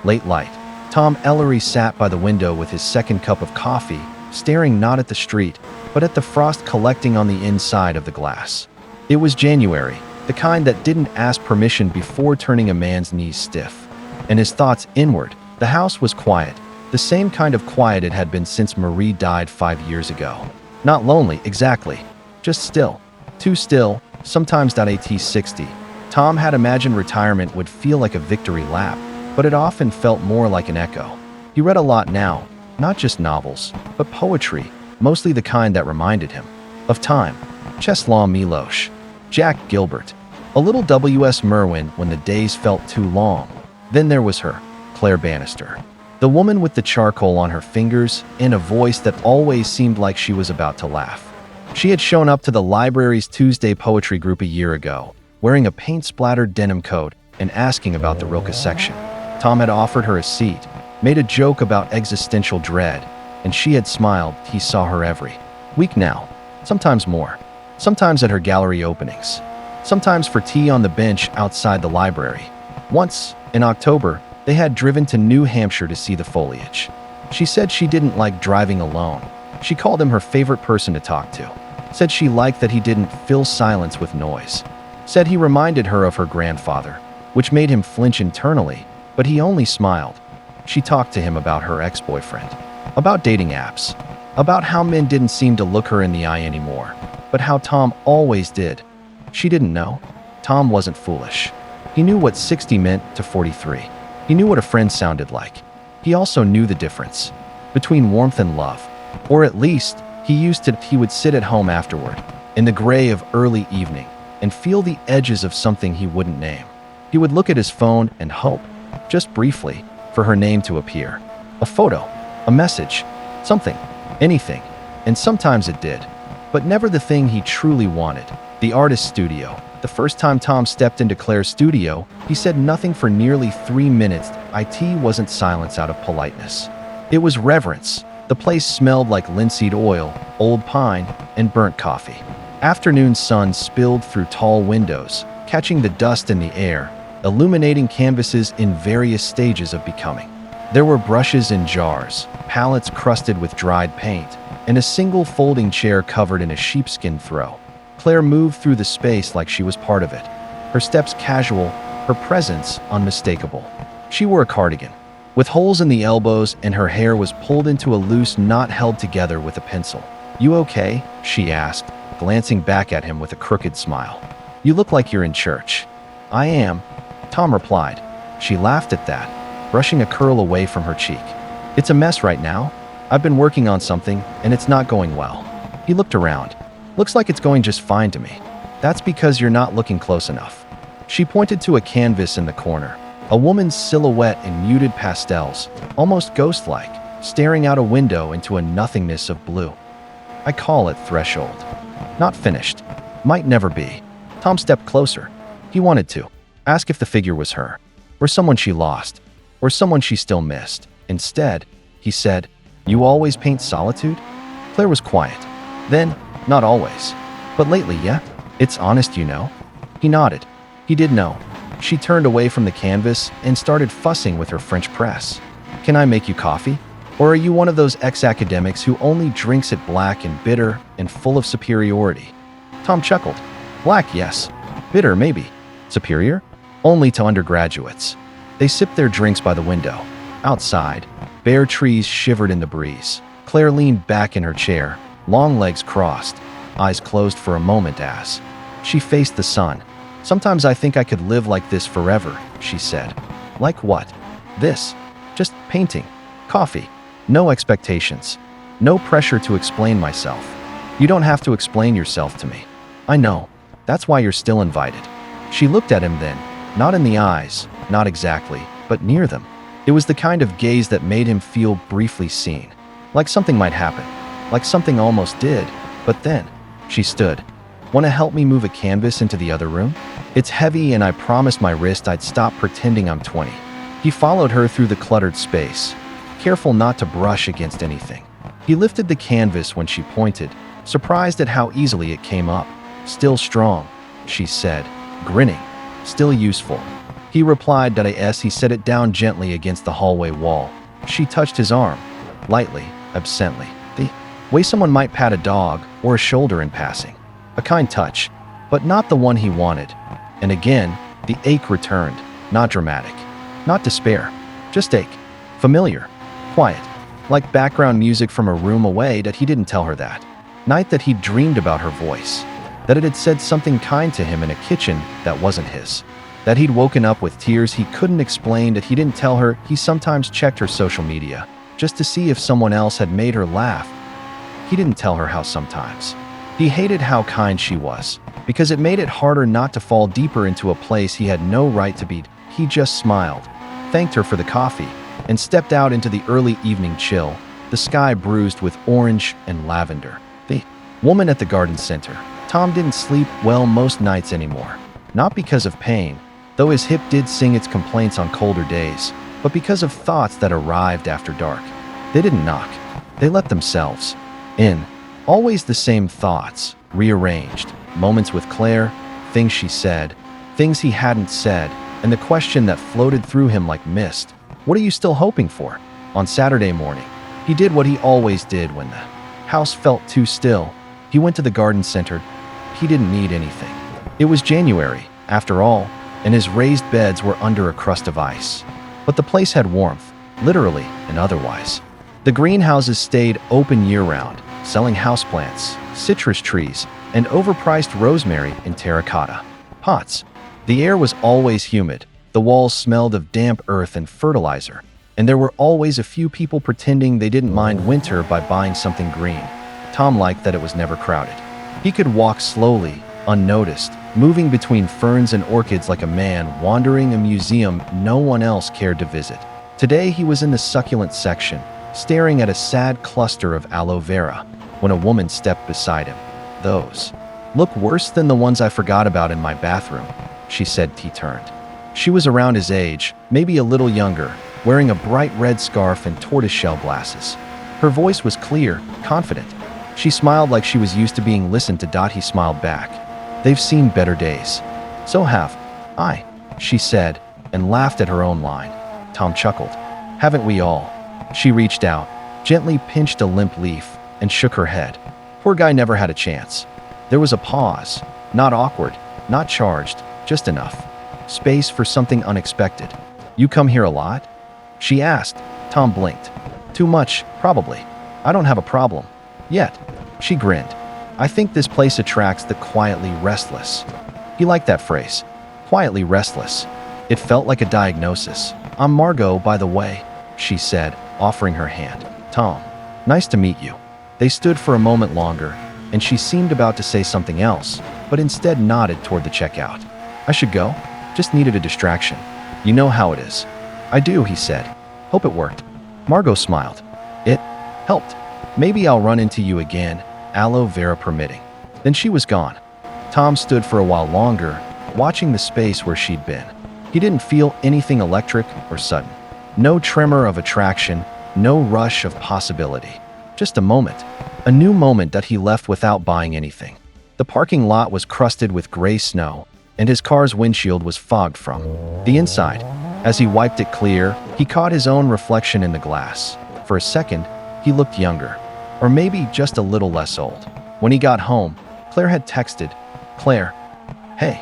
Late light. Tom Ellery sat by the window with his second cup of coffee, staring not at the street, but at the frost collecting on the inside of the glass. It was January, the kind that didn't ask permission before turning a man's knees stiff. And his thoughts inward. The house was quiet, the same kind of quiet it had been since Marie died 5 years ago. Not lonely, exactly. Just still. Too still, sometimes. At 60, Tom had imagined retirement would feel like a victory lap, but it often felt more like an echo. He read a lot now, not just novels, but poetry, mostly the kind that reminded him of time. Czeslaw Milosz, Jack Gilbert, a little W.S. Merwin when the days felt too long. Then there was her, Claire Bannister, the woman with the charcoal on her fingers and a voice that always seemed like she was about to laugh. She had shown up to the library's Tuesday poetry group a year ago, wearing a paint-splattered denim coat and asking about the Rilke section. Tom had offered her a seat, made a joke about existential dread, and she had smiled. He saw her every week now, sometimes more, sometimes at her gallery openings, sometimes for tea on the bench outside the library. Once, in October, they had driven to New Hampshire to see the foliage. She said she didn't like driving alone. She called him her favorite person to talk to. Said she liked that he didn't fill silence with noise. Said he reminded her of her grandfather, which made him flinch internally, but he only smiled. She talked to him about her ex-boyfriend, about dating apps, about how men didn't seem to look her in the eye anymore, but how Tom always did. She didn't know. Tom wasn't foolish. He knew what 60 meant to 43. He knew what a friend sounded like. He also knew the difference between warmth and love. Or at least, he would sit at home afterward, in the gray of early evening, and feel the edges of something he wouldn't name. He would look at his phone and hope, just briefly, for her name to appear. A photo, a message, something, anything. And sometimes it did. But never the thing he truly wanted, the artist's studio. The first time Tom stepped into Claire's studio, he said nothing for nearly 3 minutes. It wasn't silence out of politeness. It was reverence. The place smelled like linseed oil, old pine, and burnt coffee. Afternoon sun spilled through tall windows, catching the dust in the air, illuminating canvases in various stages of becoming. There were brushes in jars, palettes crusted with dried paint, and a single folding chair covered in a sheepskin throw. Claire moved through the space like she was part of it. Her steps casual, her presence unmistakable. She wore a cardigan, with holes in the elbows, and her hair was pulled into a loose knot held together with a pencil. "You okay?" she asked, glancing back at him with a crooked smile. "You look like you're in church." "I am," Tom replied. She laughed at that, brushing a curl away from her cheek. "It's a mess right now. I've been working on something, and it's not going well." He looked around. "Looks like it's going just fine to me." "That's because you're not looking close enough." She pointed to a canvas in the corner, a woman's silhouette in muted pastels, almost ghost-like, staring out a window into a nothingness of blue. "I call it threshold. Not finished. Might never be." Tom stepped closer. He wanted to ask if the figure was her, or someone she lost, or someone she still missed. Instead, he said, "You always paint solitude?" Claire was quiet. Then, "Not always. But lately, yeah? It's honest, you know." He nodded. He did know. She turned away from the canvas and started fussing with her French press. "Can I make you coffee? Or are you one of those ex-academics who only drinks it black and bitter and full of superiority?" Tom chuckled. "Black, yes. Bitter, maybe. Superior? Only to undergraduates." They sipped their drinks by the window. Outside, bare trees shivered in the breeze. Claire leaned back in her chair, long legs crossed, eyes closed for a moment as she faced the sun. "Sometimes I think I could live like this forever," she said. "Like what?" "This. Just painting. Coffee. No expectations. No pressure to explain myself." "You don't have to explain yourself to me." "I know. That's why you're still invited." She looked at him then, not in the eyes, not exactly, but near them. It was the kind of gaze that made him feel briefly seen. Like something might happen. Like something almost did. But then, she stood. "Want to help me move a canvas into the other room? It's heavy and I promised my wrist I'd stop pretending I'm 20. He followed her through the cluttered space, careful not to brush against anything. He lifted the canvas when she pointed, surprised at how easily it came up. "Still strong," she said, grinning. "Still useful." He replied that yes. He set it down gently against the hallway wall. She touched his arm, lightly, absently. The way someone might pat a dog or a shoulder in passing. A kind touch, but not the one he wanted. And again, the ache returned, not dramatic, not despair, just ache. Familiar, quiet, like background music from a room away that he didn't tell her that night that he'd dreamed about her voice, that it had said something kind to him in a kitchen that wasn't his, that he'd woken up with tears he couldn't explain, that he didn't tell her he sometimes checked her social media just to see if someone else had made her laugh. He didn't tell her how sometimes he hated how kind she was, because it made it harder not to fall deeper into a place he had no right to be. He just smiled, thanked her for the coffee, and stepped out into the early evening chill, the sky bruised with orange and lavender. The woman at the garden center. Tom didn't sleep well most nights anymore, not because of pain, though his hip did sing its complaints on colder days, but because of thoughts that arrived after dark. They didn't knock, they let themselves in. Always the same thoughts, rearranged, moments with Claire, things she said, things he hadn't said, and the question that floated through him like mist. What are you still hoping for? On Saturday morning, he did what he always did when the house felt too still. He went to the garden center. He didn't need anything. It was January, after all, and his raised beds were under a crust of ice. But the place had warmth, literally and otherwise. The greenhouses stayed open year-round, selling houseplants, citrus trees, and overpriced rosemary in terracotta pots. The air was always humid, the walls smelled of damp earth and fertilizer, and there were always a few people pretending they didn't mind winter by buying something green. Tom liked that it was never crowded. He could walk slowly, unnoticed, moving between ferns and orchids like a man wandering a museum no one else cared to visit. Today he was in the succulent section, staring at a sad cluster of aloe vera, when a woman stepped beside him. "Those look worse than the ones I forgot about in my bathroom," she said. He turned. She was around his age, maybe a little younger, wearing a bright red scarf and tortoiseshell glasses. Her voice was clear, confident. She smiled like she was used to being listened to. He smiled back. "They've seen better days." "So have I," she said, and laughed at her own line. Tom chuckled. "Haven't we all?" She reached out, gently pinched a limp leaf, and shook her head. Poor guy never had a chance. There was a pause, not awkward, not charged, just enough space for something unexpected. "You come here a lot?" she asked. Tom blinked. "Too much, probably. I don't have a problem. Yet." She grinned. "I think this place attracts the quietly restless." He liked that phrase. Quietly restless. It felt like a diagnosis. "I'm Margot, by the way," she said, offering her hand. "Tom, nice to meet you." They stood for a moment longer, and she seemed about to say something else, but instead nodded toward the checkout. "I should go? Just needed a distraction. You know how it is." "I do," he said. "Hope it worked." Margot smiled. "It helped. Maybe I'll run into you again, aloe vera permitting." Then she was gone. Tom stood for a while longer, watching the space where she'd been. He didn't feel anything electric or sudden. No tremor of attraction, no rush of possibility. Just a moment. A new moment that he left without buying anything. The parking lot was crusted with gray snow, and his car's windshield was fogged from the inside. As he wiped it clear, he caught his own reflection in the glass. For a second, he looked younger, or maybe just a little less old. When he got home, Claire had texted, "Claire, hey,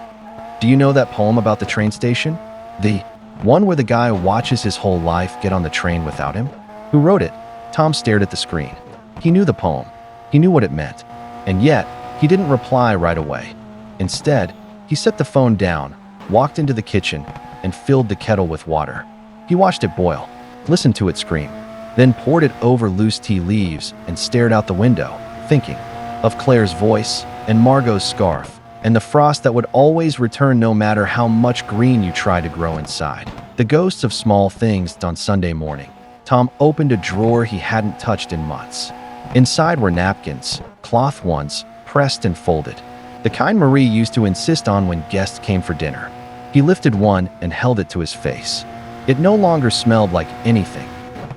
do you know that poem about the train station? The one where the guy watches his whole life get on the train without him? Who wrote it?" Tom stared at the screen. He knew the poem. He knew what it meant. And yet, he didn't reply right away. Instead, he set the phone down, walked into the kitchen, and filled the kettle with water. He watched it boil, listened to it scream, then poured it over loose tea leaves and stared out the window, thinking of Claire's voice and Margot's scarf and the frost that would always return no matter how much green you try to grow inside. The ghosts of small things. On Sunday morning, Tom opened a drawer he hadn't touched in months. Inside were napkins, cloth ones, pressed and folded, the kind Marie used to insist on when guests came for dinner. He lifted one and held it to his face. It no longer smelled like anything.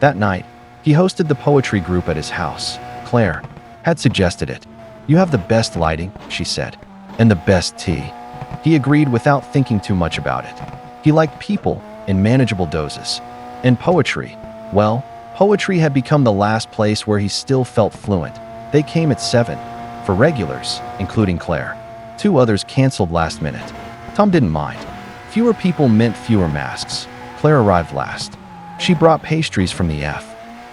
That night, he hosted the poetry group at his house. Claire had suggested it. "You have the best lighting," she said, "and the best tea." He agreed without thinking too much about it. He liked people in manageable doses. And poetry, well, poetry had become the last place where he still felt fluent. They came at 7, for regulars, including Claire. 2 others canceled last minute. Tom didn't mind. Fewer people meant fewer masks. Claire arrived last. She brought pastries from the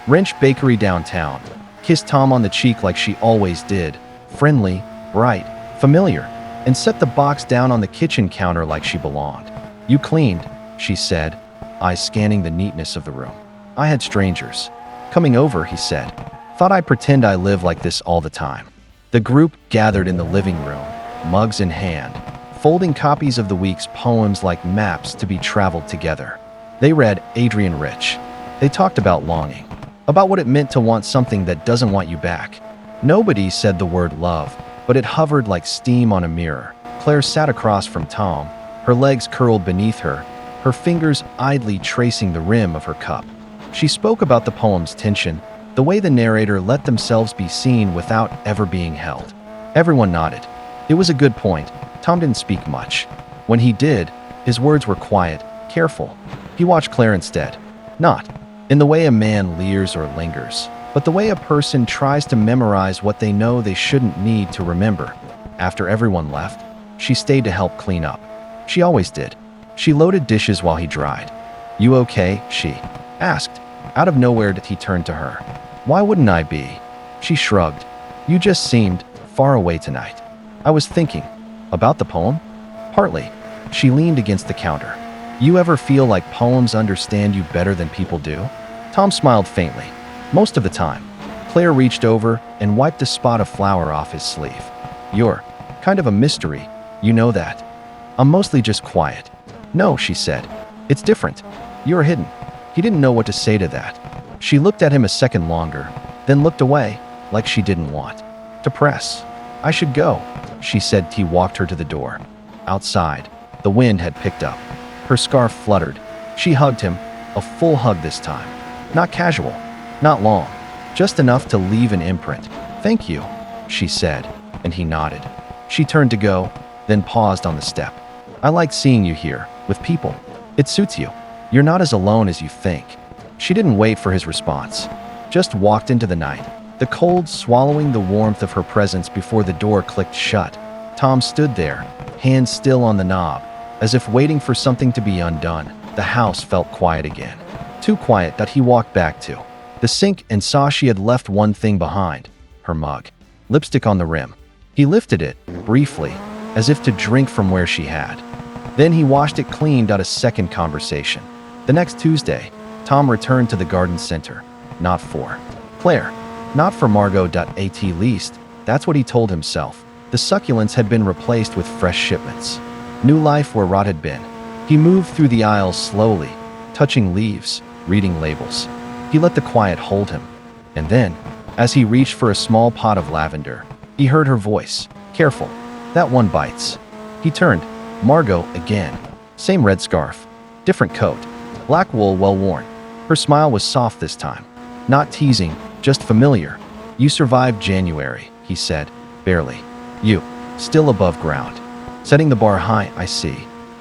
Wrench Bakery downtown, kissed Tom on the cheek like she always did, friendly, bright, familiar, and set the box down on the kitchen counter like she belonged. "You cleaned," she said, eyes scanning the neatness of the room. "I had strangers coming over," he said. "Thought I'd pretend I live like this all the time." The group gathered in the living room, mugs in hand, folding copies of the week's poems like maps to be traveled together. They read Adrian Rich. They talked about longing, about what it meant to want something that doesn't want you back. Nobody said the word love, but it hovered like steam on a mirror. Claire sat across from Tom, her legs curled beneath her, her fingers idly tracing the rim of her cup. She spoke about the poem's tension, the way the narrator let themselves be seen without ever being held. Everyone nodded. It was a good point. Tom didn't speak much. When he did, his words were quiet, careful. He watched Claire instead. Not in the way a man leers or lingers, but the way a person tries to memorize what they know they shouldn't need to remember. After everyone left, she stayed to help clean up. She always did. She loaded dishes while he dried. "You okay?" she asked. Out of nowhere he turned to her. "Why wouldn't I be?" She shrugged. "You just seemed far away tonight." "I was thinking." "About the poem?" "Partly." She leaned against the counter. "You ever feel like poems understand you better than people do?" Tom smiled faintly. "Most of the time." Claire reached over and wiped a spot of flour off his sleeve. "You're kind of a mystery, you know that." "I'm mostly just quiet." "No," she said. "It's different. You're hidden." He didn't know what to say to that. She looked at him a second longer, then looked away, like she didn't want to press. "I should go," she said. He walked her to the door. Outside, the wind had picked up. Her scarf fluttered. She hugged him, a full hug this time. Not casual, not long, just enough to leave an imprint. "Thank you," she said, and he nodded. She turned to go, then paused on the step. "I like seeing you here, with people. It suits you. You're not as alone as you think." She didn't wait for his response, just walked into the night, the cold swallowing the warmth of her presence before the door clicked shut. Tom stood there, hands still on the knob, as if waiting for something to be undone. The house felt quiet again. Too quiet that he walked back to the sink and saw she had left one thing behind, her mug, lipstick on the rim. He lifted it, briefly, as if to drink from where she had. Then he washed it clean. A second conversation. The next Tuesday, Tom returned to the garden center. Not for Claire, not for Margot. At least, that's what he told himself. The succulents had been replaced with fresh shipments. New life where rot had been. He moved through the aisles slowly, touching leaves, reading labels. He let the quiet hold him. And then, as he reached for a small pot of lavender, he heard her voice. "Careful. That one bites." He turned. Margot again. Same red scarf. Different coat. Black wool well worn. Her smile was soft this time. Not teasing, just familiar. "You survived January," he said, barely. "You. Still above ground. Setting the bar high, I see."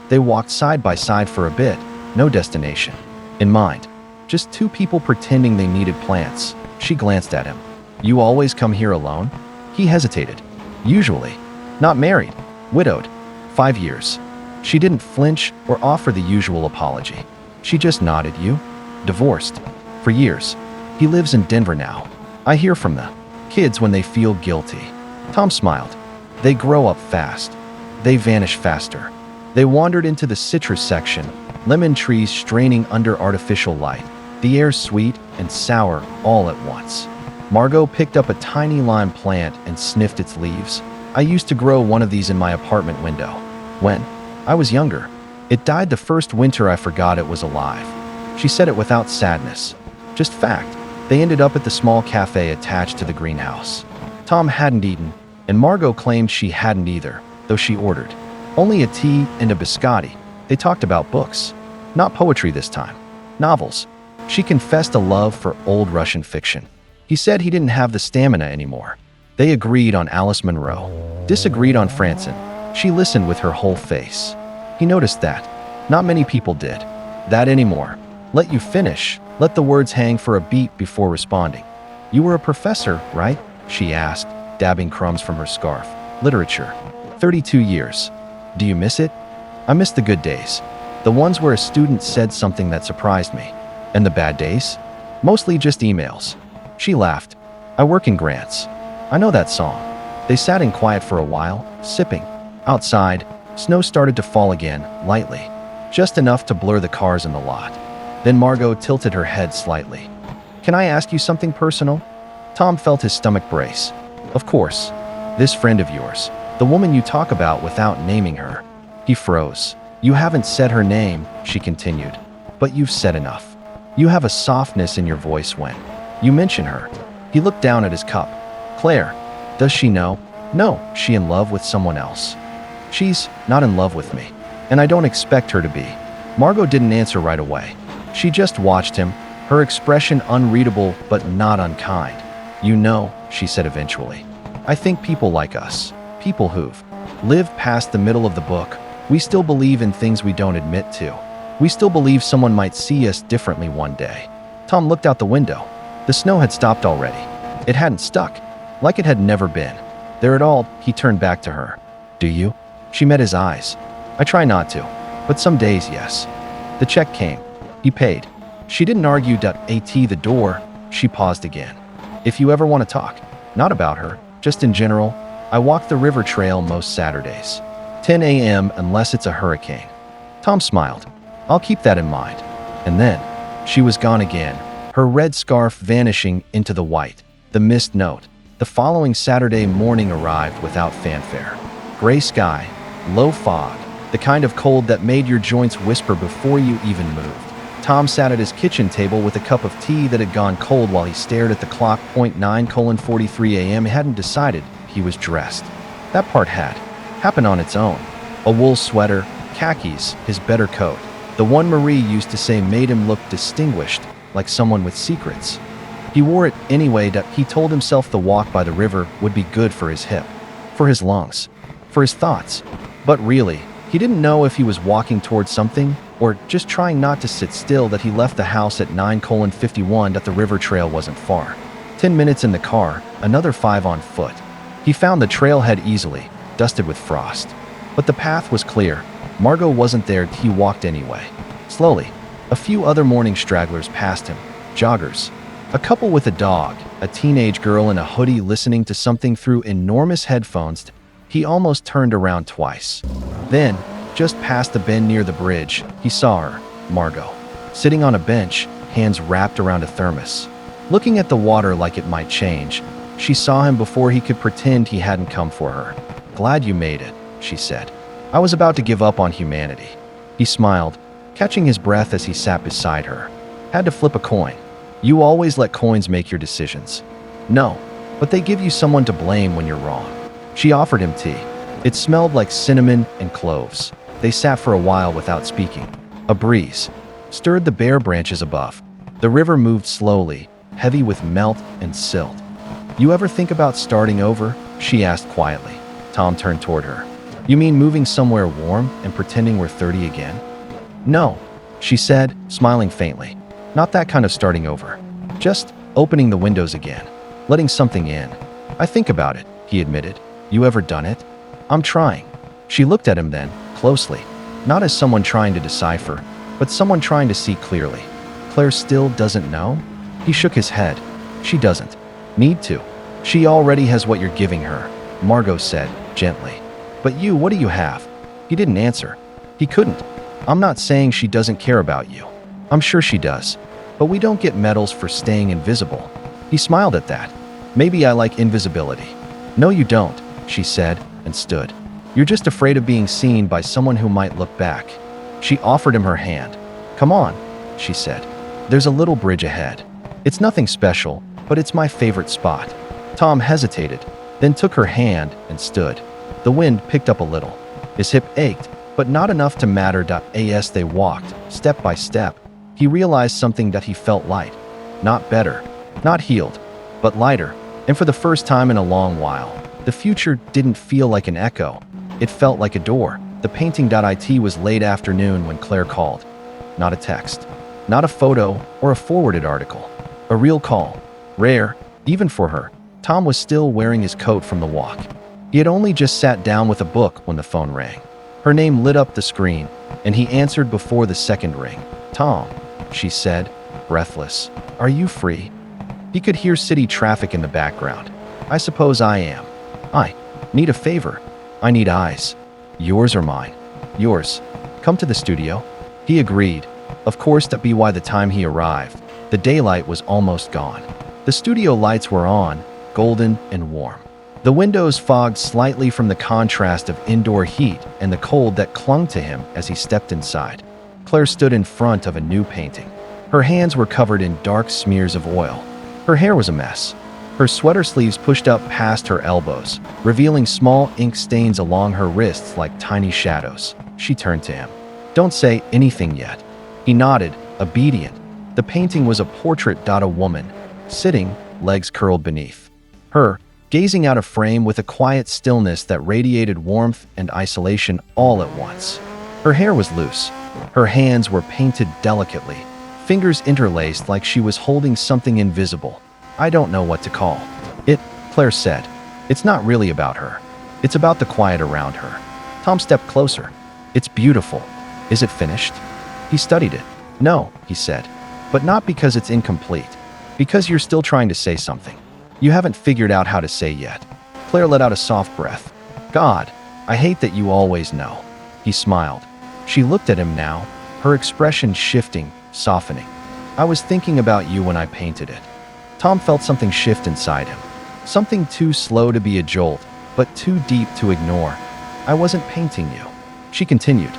They walked side by side for a bit, no destination in mind. Just 2 people pretending they needed plants. She glanced at him. "You always come here alone?" He hesitated. "Usually. Not married. Widowed. 5 years." She didn't flinch or offer the usual apology. She just nodded. "You?" "Divorced. For years. He lives in Denver now. I hear from the kids when they feel guilty." Tom smiled. "They grow up fast. They vanish faster." They wandered into the citrus section, lemon trees straining under artificial light, the air sweet and sour all at once. Margot picked up a tiny lime plant and sniffed its leaves. "I used to grow one of these in my apartment window. When I was younger. It died the first winter I forgot it was alive." She said it without sadness. Just fact. They ended up at the small cafe attached to the greenhouse. Tom hadn't eaten, and Margot claimed she hadn't either, though she ordered only a tea and a biscotti. They talked about books. Not poetry this time. Novels. She confessed a love for old Russian fiction. He said he didn't have the stamina anymore. They agreed on Alice Munro. Disagreed on Franson. She listened with her whole face. He noticed that. Not many people did that anymore. Let you finish. Let the words hang for a beat before responding. You were a professor, right? She asked, dabbing crumbs from her scarf. Literature. 32 years. Do you miss it? I miss the good days. The ones where a student said something that surprised me. And the bad days? Mostly just emails. She laughed. I work in grants. I know that song. They sat in quiet for a while, sipping. Outside, snow started to fall again, lightly. Just enough to blur the cars in the lot. Then Margot tilted her head slightly. Can I ask you something personal? Tom felt his stomach brace. Of course. This friend of yours, the woman you talk about without naming her. He froze. You haven't said her name, she continued. But you've said enough. You have a softness in your voice when you mention her. He looked down at his cup. Claire. Does she know? No, she in love with someone else. She's not in love with me. And I don't expect her to be. Margot didn't answer right away. She just watched him, her expression unreadable but not unkind. You know, she said eventually. I think people like us, people who've lived past the middle of the book, we still believe in things we don't admit to. We still believe someone might see us differently one day. Tom looked out the window. The snow had stopped already. It hadn't stuck, like it had never been. There at all, he turned back to her. Do you? She met his eyes. I try not to, but some days, yes. The check came. He paid. She didn't argue. At the door, she paused again. If you ever want to talk, not about her, just in general, I walk the river trail most Saturdays. 10 a.m. unless it's a hurricane. Tom smiled. I'll keep that in mind. And then, she was gone again, her red scarf vanishing into the white. The missed note. The following Saturday morning arrived without fanfare. Gray sky, low fog, the kind of cold that made your joints whisper before you even moved. Tom sat at his kitchen table with a cup of tea that had gone cold while he stared at the clock. 9:43 a.m. He hadn't decided he was dressed. That part had happened on its own. A wool sweater, khakis, his better coat. The one Marie used to say made him look distinguished, like someone with secrets. He wore it anyway. He told himself the walk by the river would be good for his hip, for his lungs, for his thoughts. But really, he didn't know if he was walking towards something or just trying not to sit still. That he left the house at 9:51. That the river trail wasn't far. 10 minutes in the car, another 5 on foot. He found the trailhead easily, dusted with frost. But the path was clear. Margot wasn't there. He walked anyway. Slowly, a few other morning stragglers passed him, joggers. A couple with a dog, a teenage girl in a hoodie listening to something through enormous headphones. He almost turned around twice. Then, just past the bend near the bridge, he saw her, Margot, sitting on a bench, hands wrapped around a thermos. Looking at the water like it might change, she saw him before he could pretend he hadn't come for her. Glad you made it, she said. I was about to give up on humanity. He smiled, catching his breath as he sat beside her. Had to flip a coin. You always let coins make your decisions. No, but they give you someone to blame when you're wrong. She offered him tea. It smelled like cinnamon and cloves. They sat for a while without speaking. A breeze stirred the bare branches above. The river moved slowly, heavy with melt and silt. You ever think about starting over? She asked quietly. Tom turned toward her. You mean moving somewhere warm and pretending we're 30 again? No, she said, smiling faintly. Not that kind of starting over. Just opening the windows again, letting something in. I think about it, he admitted. You ever done it? I'm trying. She looked at him then, closely, not as someone trying to decipher, but someone trying to see clearly. Claire still doesn't know? He shook his head. She doesn't need to. She already has what you're giving her, Margot said, gently. But you, what do you have? He didn't answer. He couldn't. I'm not saying she doesn't care about you. I'm sure she does. But we don't get medals for staying invisible. He smiled at that. Maybe I like invisibility. No, you don't, she said, and stood. You're just afraid of being seen by someone who might look back. She offered him her hand. Come on, she said. There's a little bridge ahead. It's nothing special, but it's my favorite spot. Tom hesitated, then took her hand and stood. The wind picked up a little. His hip ached, but not enough to matter. As they walked, step by step, he realized something. That he felt light. Not better, not healed, but lighter. And for the first time in a long while, the future didn't feel like an echo. It felt like a door. The painting.it was late afternoon when Claire called. Not a text. Not a photo or a forwarded article. A real call. Rare, even for her. Tom was still wearing his coat from the walk. He had only just sat down with a book when the phone rang. Her name lit up the screen, and he answered before the second ring. "Tom," she said, breathless. "Are you free?" He could hear city traffic in the background. "I suppose I am. I need a favor. I need eyes. Yours or mine?" "Yours. Come to the studio." He agreed. Of course, that be why the time he arrived, the daylight was almost gone. The studio lights were on, golden and warm. The windows fogged slightly from the contrast of indoor heat and the cold that clung to him as he stepped inside. Claire stood in front of a new painting. Her hands were covered in dark smears of oil. Her hair was a mess. Her sweater sleeves pushed up past her elbows, revealing small ink stains along her wrists like tiny shadows. She turned to him. "Don't say anything yet." He nodded, obedient. The painting was a portrait of a woman, sitting, legs curled beneath her, gazing out of frame with a quiet stillness that radiated warmth and isolation all at once. Her hair was loose. Her hands were painted delicately, fingers interlaced like she was holding something invisible. "I don't know what to call it," Claire said. "It's not really about her. It's about the quiet around her." Tom stepped closer. "It's beautiful. Is it finished?" He studied it. "No," he said, "but not because it's incomplete. Because you're still trying to say something. You haven't figured out how to say yet." Claire let out a soft breath. "God, I hate that you always know." He smiled. She looked at him now, her expression shifting, softening. "I was thinking about you when I painted it." Tom felt something shift inside him. Something too slow to be a jolt, but too deep to ignore. "I wasn't painting you," she continued,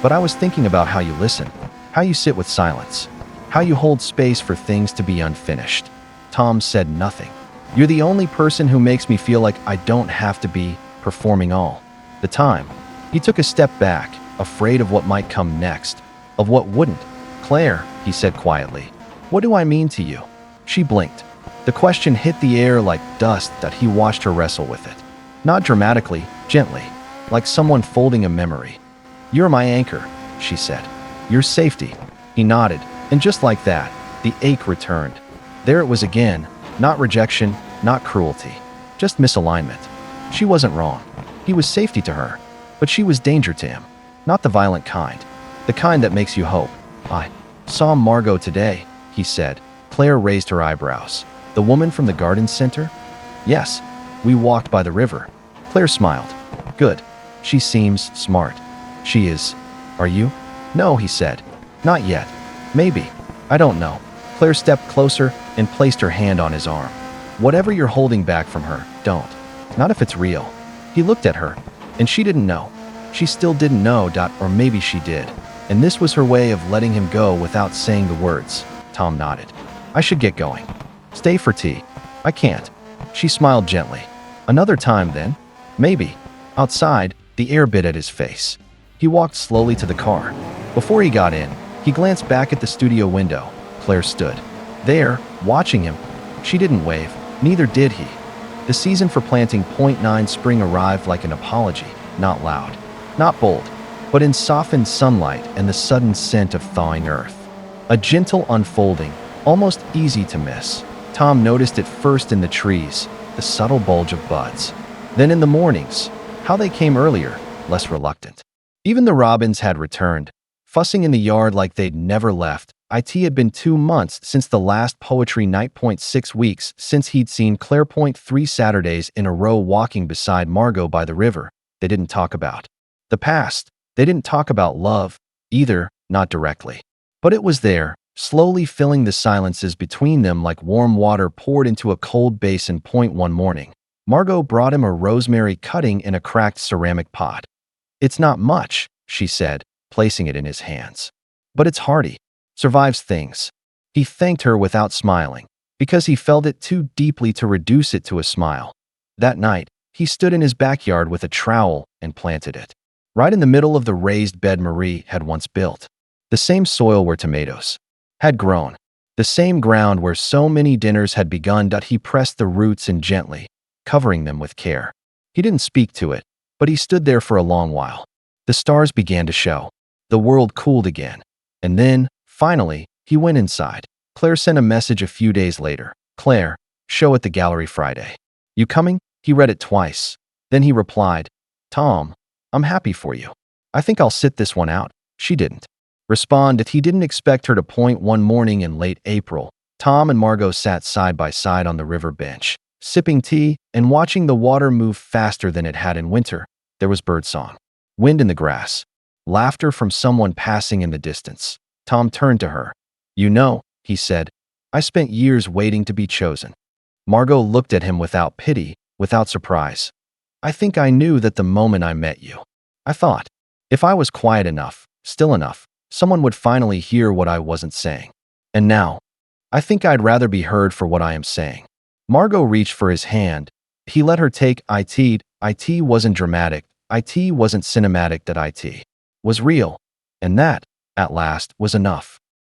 "but I was thinking about how you listen, how you sit with silence, how you hold space for things to be unfinished." Tom said nothing. "You're the only person who makes me feel like I don't have to be performing all the time." He took a step back, afraid of what might come next, of what wouldn't. "Claire," he said quietly, "what do I mean to you?" She blinked. The question hit the air like dust that he watched her wrestle with it. Not dramatically, gently, like someone folding a memory. "You're my anchor," she said. "Your safety." He nodded, and just like that, the ache returned. There it was again, not rejection, not cruelty, just misalignment. She wasn't wrong. He was safety to her, but she was danger to him. Not the violent kind, the kind that makes you hope. "I saw Margot today," he said. Claire raised her eyebrows. "The woman from the garden center?" "Yes. We walked by the river." Claire smiled. "Good. She seems smart." "She is. Are you?" "No," he said. "Not yet. Maybe. I don't know." Claire stepped closer and placed her hand on his arm. "Whatever you're holding back from her, don't. Not if it's real." He looked at her, and she didn't know. She still didn't know, or maybe she did. And this was her way of letting him go without saying the words. Tom nodded. "I should get going." "Stay for tea." "I can't." She smiled gently. "Another time, then?" "Maybe." Outside, the air bit at his face. He walked slowly to the car. Before he got in, he glanced back at the studio window. Claire stood there, watching him. She didn't wave. Neither did he. The season for planting .9 spring arrived like an apology, not loud, not bold, but in softened sunlight and the sudden scent of thawing earth. A gentle unfolding, almost easy to miss. Tom noticed it first in the trees, the subtle bulge of buds. Then in the mornings, how they came earlier, less reluctant. Even the robins had returned, fussing in the yard like they'd never left. It had been 2 months since the last poetry night. 6 weeks since he'd seen Claire. 3 Saturdays in a row walking beside Margot by the river. They didn't talk about the past. They didn't talk about love, either, not directly. But it was there, slowly filling the silences between them like warm water poured into a cold basin. One morning, Margot brought him a rosemary cutting in a cracked ceramic pot. "It's not much," she said, placing it in his hands. "But it's hearty. Survives things." He thanked her without smiling, because he felt it too deeply to reduce it to a smile. That night, he stood in his backyard with a trowel and planted it. Right in the middle of the raised bed Marie had once built. The same soil where tomatoes had grown. The same ground where so many dinners had begun. He pressed the roots in gently, covering them with care. He didn't speak to it, but he stood there for a long while. The stars began to show. The world cooled again. And then, finally, he went inside. Claire sent a message a few days later. Claire, show at the gallery Friday. You coming? He read it twice. Then he replied, Tom, I'm happy for you. I think I'll sit this one out. She didn't respond that he didn't expect her to point. One morning in late April, Tom and Margot sat side by side on the river bench, sipping tea and watching the water move faster than it had in winter. There was birdsong, wind in the grass, laughter from someone passing in the distance. Tom turned to her. You know, he said, I spent years waiting to be chosen. Margot looked at him without pity, without surprise. I think I knew that the moment I met you. I thought, if I was quiet enough, still enough, someone would finally hear what I wasn't saying. And now, I think I'd rather be heard for what I am saying. Margot reached for his hand. He let her take it. It wasn't dramatic. It wasn't cinematic. That it was real. And that, at last, was enough.